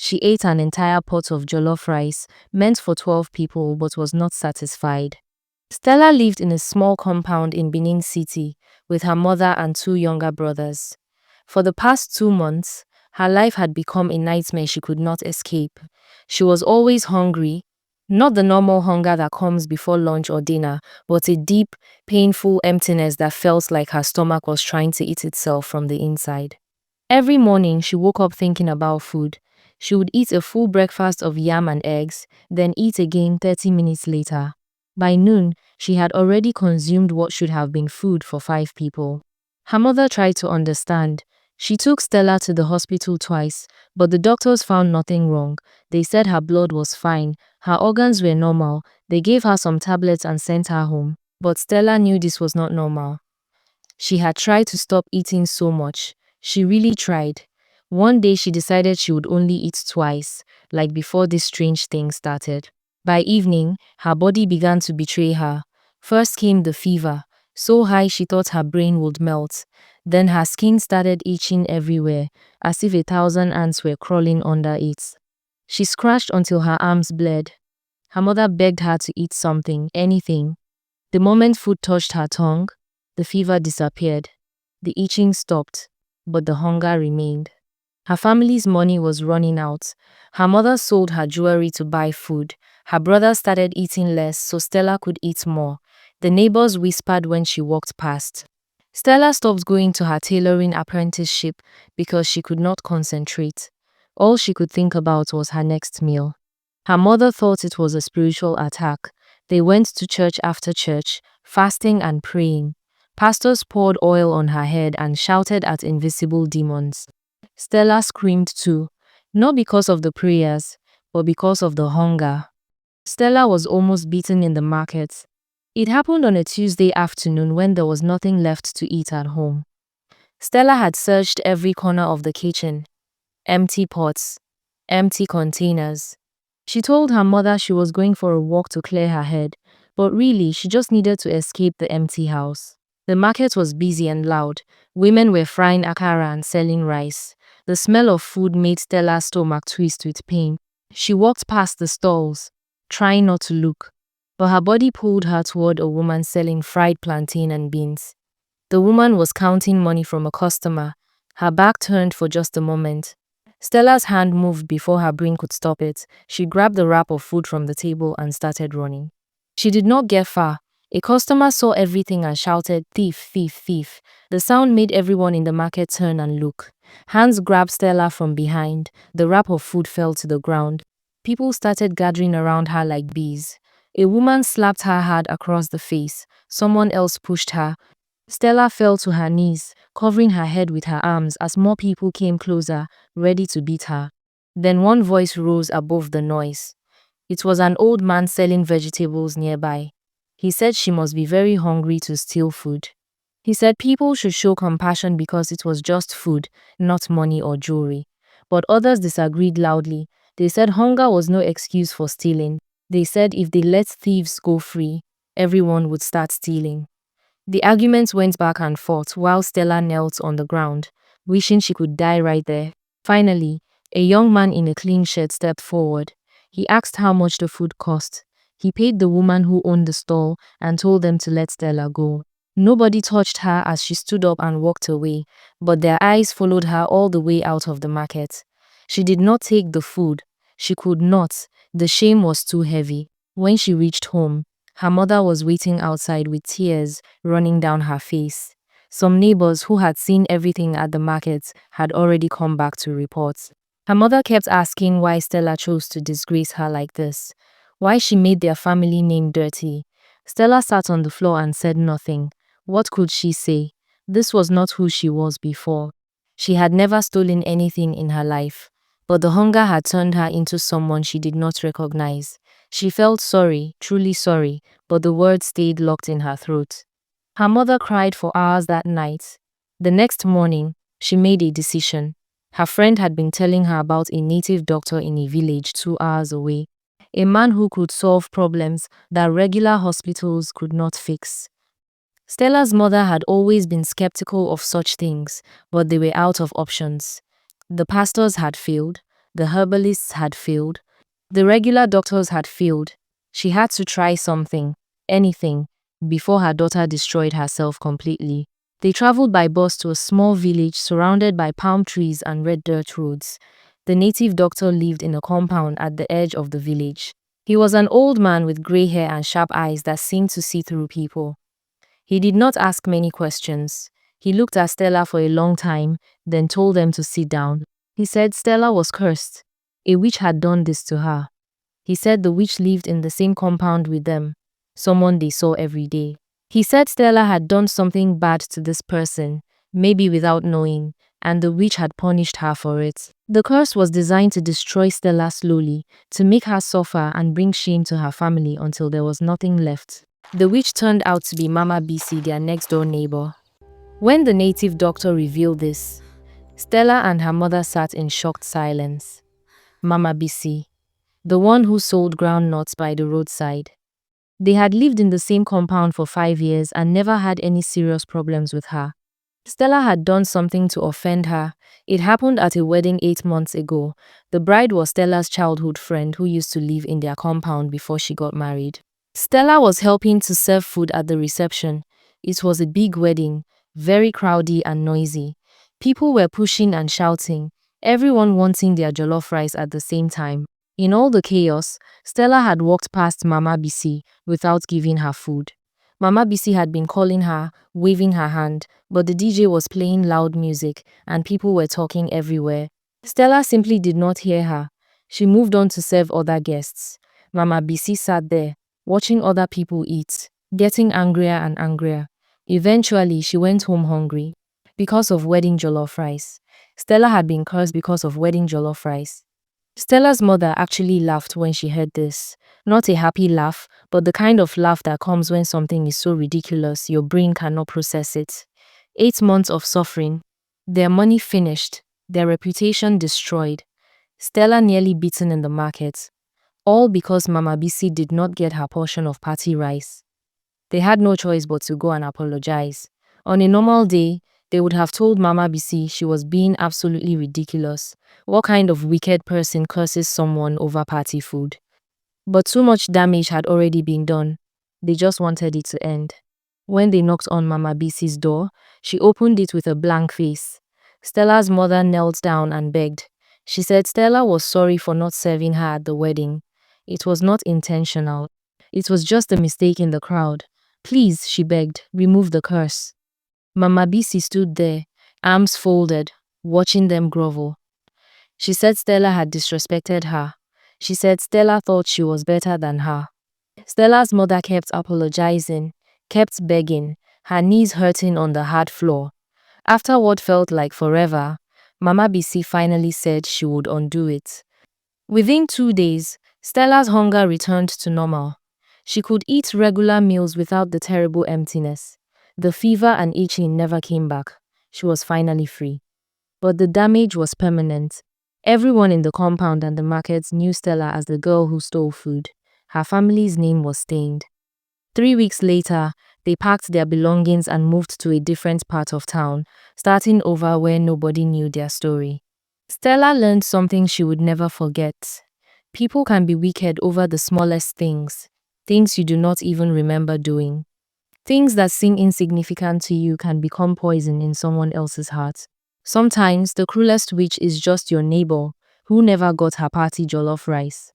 She ate an entire pot of jollof rice, meant for 12 people, but was not satisfied. Stella lived in a small compound in Benin City with her mother and two younger brothers. For the past 2 months, her life had become a nightmare she could not escape. She was always hungry, not the normal hunger that comes before lunch or dinner, but a deep, painful emptiness that felt like her stomach was trying to eat itself from the inside. Every morning, she woke up thinking about food. She would eat a full breakfast of yam and eggs, then eat again 30 minutes later. By noon, she had already consumed what should have been food for 5 people. Her mother tried to understand. She took Stella to the hospital twice, but the doctors found nothing wrong. They said her blood was fine, her organs were normal. They gave her some tablets and sent her home. But Stella knew this was not normal. She had tried to stop eating so much. She really tried. One day she decided she would only eat twice, like before this strange thing started. By evening, her body began to betray her. First came the fever, so high she thought her brain would melt. Then her skin started itching everywhere, as if 1,000 ants were crawling under it. She scratched until her arms bled. Her mother begged her to eat something, anything. The moment food touched her tongue, the fever disappeared. The itching stopped, but the hunger remained. Her family's money was running out. Her mother sold her jewelry to buy food. Her brother started eating less so Stella could eat more. The neighbors whispered when she walked past. Stella stopped going to her tailoring apprenticeship because she could not concentrate. All she could think about was her next meal. Her mother thought it was a spiritual attack. They went to church after church, fasting and praying. Pastors poured oil on her head and shouted at invisible demons. Stella screamed too, not because of the prayers, but because of the hunger. Stella was almost beaten in the market. It happened on a Tuesday afternoon when there was nothing left to eat at home. Stella had searched every corner of the kitchen. Empty pots, empty containers. She told her mother she was going for a walk to clear her head, but really she just needed to escape the empty house. The market was busy and loud. Women were frying akara and selling rice. The smell of food made Stella's stomach twist with pain. She walked past the stalls, trying not to look, but her body pulled her toward a woman selling fried plantain and beans. The woman was counting money from a customer. Her back turned for just a moment. Stella's hand moved before her brain could stop it. She grabbed the wrap of food from the table and started running. She did not get far. A customer saw everything and shouted, "Thief, thief, thief." The sound made everyone in the market turn and look. Hands grabbed Stella from behind. The wrap of food fell to the ground. People started gathering around her like bees. A woman slapped her hard across the face. Someone else pushed her. Stella fell to her knees, covering her head with her arms as more people came closer, ready to beat her. Then one voice rose above the noise. It was an old man selling vegetables nearby. He said she must be very hungry to steal food. He said people should show compassion because it was just food, not money or jewelry. But others disagreed loudly. They said hunger was no excuse for stealing. They said if they let thieves go free, everyone would start stealing. The arguments went back and forth while Stella knelt on the ground, wishing she could die right there. Finally, a young man in a clean shirt stepped forward. He asked how much the food cost. He paid the woman who owned the stall and told them to let Stella go. Nobody touched her as she stood up and walked away, but their eyes followed her all the way out of the market. She did not take the food. She could not. The shame was too heavy. When she reached home, her mother was waiting outside with tears running down her face. Some neighbors who had seen everything at the market had already come back to report. Her mother kept asking why Stella chose to disgrace her like this, why she made their family name dirty. Stella sat on the floor and said nothing. What could she say? This was not who she was before. She had never stolen anything in her life, but the hunger had turned her into someone she did not recognize. She felt sorry, truly sorry, but the words stayed locked in her throat. Her mother cried for hours that night. The next morning, she made a decision. Her friend had been telling her about a native doctor in a village 2 hours away, a man who could solve problems that regular hospitals could not fix. Stella's mother had always been skeptical of such things, but they were out of options. The pastors had failed, The herbalists had failed. The regular doctors had failed. She had to try something, anything, before her daughter destroyed herself completely. They traveled by bus to a small village surrounded by palm trees and red dirt roads. The native doctor lived in a compound at the edge of the village. He was an old man with grey hair and sharp eyes that seemed to see through people. He did not ask many questions. He looked at Stella for a long time, then told them to sit down. He said Stella was cursed. A witch had done this to her. He said the witch lived in the same compound with them, someone they saw every day. He said Stella had done something bad to this person, maybe without knowing, and the witch had punished her for it. The curse was designed to destroy Stella slowly, to make her suffer and bring shame to her family until there was nothing left. The witch turned out to be Mama BC, their next-door neighbor. When the native doctor revealed this, Stella and her mother sat in shocked silence. Mama BC, the one who sold groundnuts by the roadside. They had lived in the same compound for 5 years and never had any serious problems with her. Stella had done something to offend her. It happened at a wedding 8 months ago. The bride was Stella's childhood friend who used to live in their compound before she got married. Stella was helping to serve food at the reception. It was a big wedding, very crowded and noisy. People were pushing and shouting, everyone wanting their jollof rice at the same time. In all the chaos, Stella had walked past Mama BC without giving her food. Mama BC had been calling her, waving her hand, but the DJ was playing loud music and people were talking everywhere. Stella simply did not hear her. She moved on to serve other guests. Mama BC sat there, watching other people eat, getting angrier and angrier. Eventually, she went home hungry because of wedding jollof rice. Stella had been cursed because of wedding jollof rice. Stella's mother actually laughed when she heard this. Not a happy laugh, but the kind of laugh that comes when something is so ridiculous your brain cannot process it. 8 months of suffering, their money finished, their reputation destroyed, Stella nearly beaten in the market. All because Mama BC did not get her portion of party rice. They had no choice but to go and apologize. On a normal day, they would have told Mama BC she was being absolutely ridiculous. What kind of wicked person curses someone over party food? But too much damage had already been done. They just wanted it to end. When they knocked on Mama BC's door, she opened it with a blank face. Stella's mother knelt down and begged. She said Stella was sorry for not serving her at the wedding. It was not intentional. It was just a mistake in the crowd. Please, she begged, remove the curse. Mama BC stood there, arms folded, watching them grovel. She said Stella had disrespected her. She said Stella thought she was better than her. Stella's mother kept apologizing, kept begging, her knees hurting on the hard floor. After what felt like forever, Mama BC finally said she would undo it. Within 2 days, Stella's hunger returned to normal. She could eat regular meals without the terrible emptiness. The fever and itching never came back. She was finally free. But the damage was permanent. Everyone in the compound and the markets knew Stella as the girl who stole food. Her family's name was stained. 3 weeks later, they packed their belongings and moved to a different part of town, starting over where nobody knew their story. Stella learned something she would never forget. People can be wicked over the smallest things you do not even remember doing. Things that seem insignificant to you can become poison in someone else's heart. Sometimes the cruelest witch is just your neighbor who never got her party jollof rice.